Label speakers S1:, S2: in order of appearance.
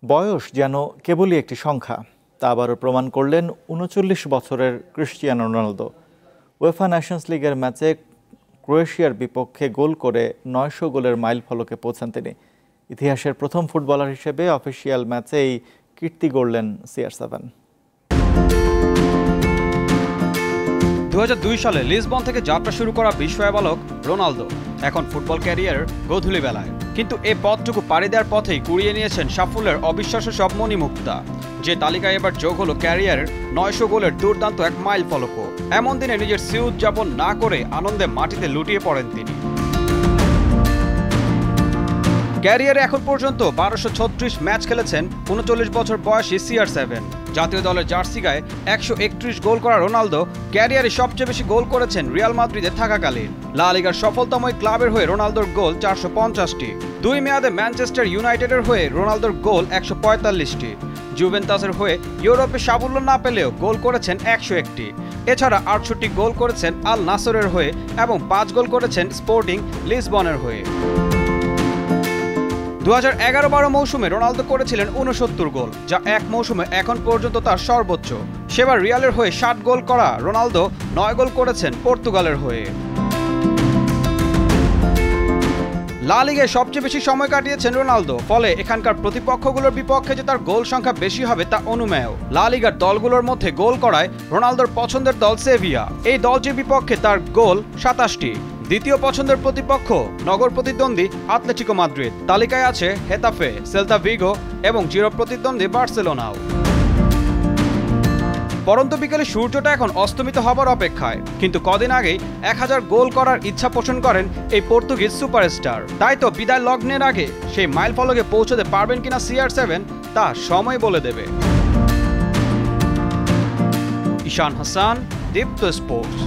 S1: বয়স যেন কেবলই একটি সংখ্যা, তা আবারও প্রমাণ করলেন ৩৯ বছরের ক্রিস্টিয়ানো রোনালদো। উয়েফা নেশনস লিগের ম্যাচে ক্রোয়েশিয়ার বিপক্ষে গোল করে ৯০০ গোলের মাইলফলকে পৌঁছান তিনি। ইতিহাসের প্রথম ফুটবলার হিসেবে অফিসিয়াল ম্যাচেই কীর্তি গড়লেন CR7।
S2: ২০০২ সালে লিসবন থেকে যাত্রা শুরু করা বিস্ময় বালক রোনালদো এখন ফুটবল ক্যারিয়ারের গোধূলি বেলায়, কিন্তু এ পথটুকু পাড়ি দেওয়ার পথেই কুড়িয়ে নিয়েছেন সাফল্যের অবিশ্বাস্য সব মণিমুক্তা। যে তালিকায় এবার যোগ হলো ক্যারিয়ারের ৯০০ গোলের দুর্দান্ত এক মাইল ফলকও। এমন দিনে নিজের স্মৃতি উদযাপন না করে আনন্দে মাটিতে লুটিয়ে পড়েন তিনি। ক্যারিয়ারে এখন পর্যন্ত ১২৩৬ ম্যাচ খেলেছেন ৩৯ বছর বয়সী CR7। জাতীয় দলের জার্সি গায়ে ১৩১ গোল করা রোনালদো ক্যারিয়ারে সবচেয়ে বেশি গোল করেছেন রিয়াল মাদ্রিদে থাকাকালীন। লা লিগার সফলতম ক্লাবের হয়ে রোনালদোর গোল ৪৫০টি। ২ মেয়াদে ম্যানচেস্টার ইউনাইটেডের হয়ে রোনালদোর গোল ১৪৫টি। জুভেন্টাসের হয়ে ইউরোপে সাফল্য না পেলেও গোল করেছেন ১০১টি। এছাড়া ৬৮ গোল করেছেন আল নাসরের হয়ে এবং ৫ গোল করেছেন স্পোর্টিং লিসবনের হয়ে। ২০১১-১২ মৌসুমে রোনালদো করেছিলেন ৬৯ গোল, যা এক মৌসুমে এখন পর্যন্ত তার সর্বোচ্চ। সেবার রিয়ালের হয়ে ৬০ গোল করা রোনালদো ৯ গোল করেছেন পর্তুগালের হয়ে। লা লিগায় সবচেয়ে বেশি সময় কাটিয়েছেন রোনালদো, ফলে এখানকার প্রতিপক্ষগুলোর বিপক্ষে যে তার গোল সংখ্যা বেশি হবে তা অনুমেয়। লা লিগার দলগুলোর মধ্যে গোল করায় রোনালদোর পছন্দের দল সেভিয়া। এই দলটির বিপক্ষে তার গোল ২৭টি। দ্বিতীয় পছন্দের প্রতিপক্ষ নগর প্রতিদ্বন্দ্বী আতলেটিকো মাদ্রিদ। তালিকায় আছে হেতাফে, সেল্তা ভিগো এবং চির প্রতিদ্বন্দ্বী বার্সেলোনাও। পরন্ত বিকেলে সূর্যটা এখন অস্তমিত হবার অপেক্ষায়, কিন্তু কদিন আগেই ১০০০ গোল করার ইচ্ছা পোষণ করেন এই পর্তুগিজ সুপারস্টার। তাই তো বিদায় লগ্নের আগে সেই মাইল ফলকে পৌঁছতে পারবেন কিনা CR7 তা সময় বলে দেবে। ঈশান হাসান, দীপ্ত স্পোর্টস।